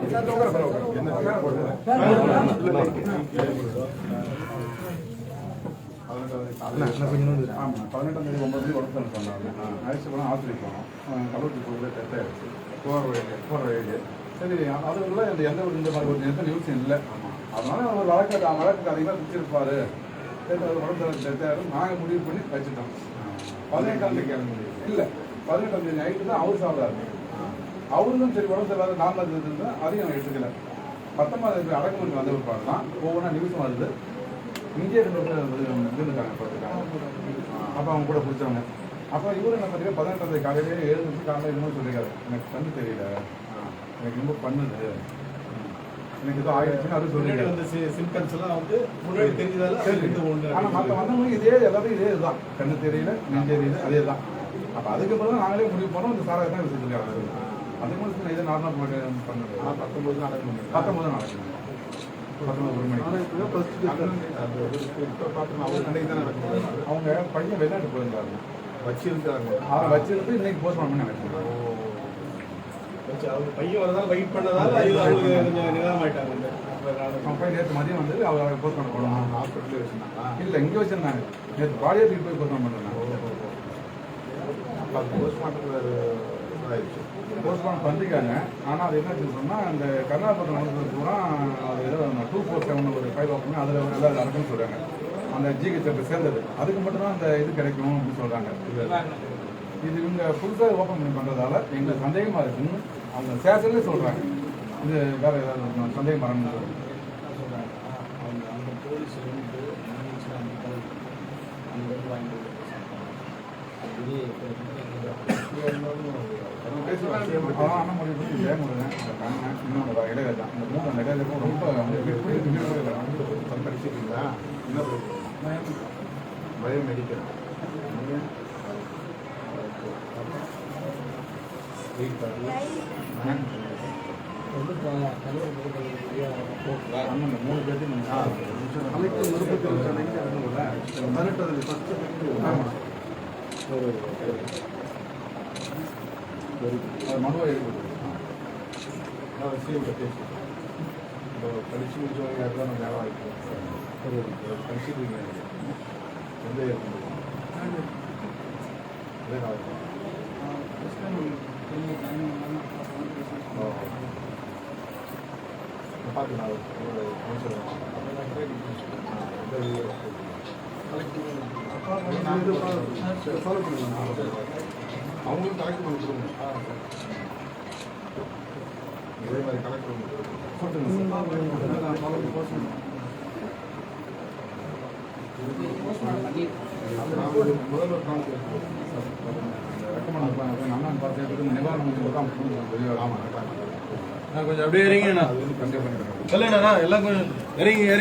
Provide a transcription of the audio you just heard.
18ஆம் தேதி 9 மணிக்கு உடம்பு சொன்னாங்க. நைட்டு போனால் ஆஸ்பத்திரிக்கு போனோம். கல்லூரி போகிறது டெஸ்ட் ஆகிடுச்சு. போகிற வழியே சரி அதுக்குள்ள எந்த ஒரு இந்த மாதிரி ஒரு எந்த நியூஸும் இல்லை. அதனால ஒரு வழக்கு அதிகமாக பிடிச்சிருப்பாரு. உடம்பு டெஸ்ட் ஆகிடும். நாங்கள் முடிவு பண்ணி வச்சுட்டோம். 18ஆம் தேதி இல்லை 18ஆம் தேதி நைட்டு தான் அவர் சாப்பிடாரு. அவருக்கும் சரி உடம்பு சரியில்லாத நார்மல் இருந்தது அதையும் எடுத்துக்கல. 19ஆம் தேதி அடக்குமுறை வந்த ஒரு பாடம் தான் ஒவ்வொன்றா நியூஸும் வருது. இங்கே இருந்துருக்காங்க அப்போ அவங்க கூட பிடிச்சவங்க. அப்போ இவரு என்ன பார்த்தீங்கன்னா 18ஆம் தேதி காலையிலேயே எழுந்துச்சு காலையில் இன்னும் சொல்லியிருக்காரு, எனக்கு கண்ணு தெரியல, எனக்கு ரொம்ப பண்ணுது, எனக்கு ஏதோ ஆயிடுச்சுன்னு அது சொல்லியிருக்காரு. சிம்டம்ஸ் எல்லாம் வந்து முன்னாடி தெரிஞ்சதால ஆனால் மற்ற வந்தவங்களுக்கு இதே எல்லாத்தையும் இதே இதுதான், கண்ணு தெரியல நெஞ்செரியல அதே தான். அப்போ அதுக்கப்புறம் தான் நாங்களே முடிவு பண்ணோம் இந்த சாராக தான் வச்சுருக்காங்க. அதுக்கு முன்னாடி இதே நார்மல் பண்ணுறது 19 நடக்கணும். 19 நடக்கணும் 19 மணிக்கு. அவங்க பையன் வெளிநாட்டு போயிருந்தாங்க வச்சிருந்து இன்னைக்கு போஸ்ட்மார்ட்டம் நடக்கும். பையன் வரதால வெயிட் பண்ணதால கொஞ்சம் நிதானமாயிட்டாங்க. அவன் பையன் நேற்று மதியம் வந்து அவர் போஸ்ட்மார்ட்டம் போடணும் ஹாஸ்பிட்டலே வச்சுருந்தாங்க. இல்லை இங்கே வச்சிருந்தாங்க. நேற்று பாடியை தூக்கிட்டு போய் போஸ்ட்மார்ட்டம் பண்ணுறாங்க. போஸ்ட்மார்ட்டம் பண்ணிருக்காங்க. ஆனால் அது என்ன சொன்னால் அந்த கர்நாடகத்தில் நடந்தது பூரா அது ஏதோ 247 ஒரு ஃபைல் ஓப்பன் அதில் எல்லாம் நடக்குன்னு சொல்கிறாங்க. அந்த ஜிஹெச் சேர்ந்தது அதுக்கு மட்டும்தான் அந்த இது கிடைக்கும் அப்படின்னு சொல்கிறாங்க. இது இவங்க புதுசாக ஓப்பன் பண்ணி பண்ணுறதால எங்களுக்கு சந்தேகமாக இருக்குன்னு அவங்க சேஷன்லேயே சொல்கிறாங்க. இது வேறு ஏதாவது சந்தேகம் வரணும்னு சொல்லுவாங்க. ஆனால் மொழி பற்றி ஜெயமுருகன் கண்ணன் இன்னொரு இடையில தான் இந்த 3 இடையிலும் ரொம்ப படிச்சிருக்கீங்களா? என்ன பயோமெடிக்கல் மனுவை படிச்சு முடிச்சவங்க யாருதான் நம்ம நேரம் ஆகிட்டு படிச்சுருக்கீங்க எந்த அவங்களும் கலெக்ட் பண்ணி கொடுங்க. இதே மாதிரி கலெக்ட் பண்ணி முதல்வர் ரெக்கமெண்ட் பார்த்து நிவாரணம் கொஞ்சம் அப்படியே இறங்கிண்ணா. கண்டிப்பாக இல்லைண்ணா எல்லாம் கொஞ்சம் இறங்கி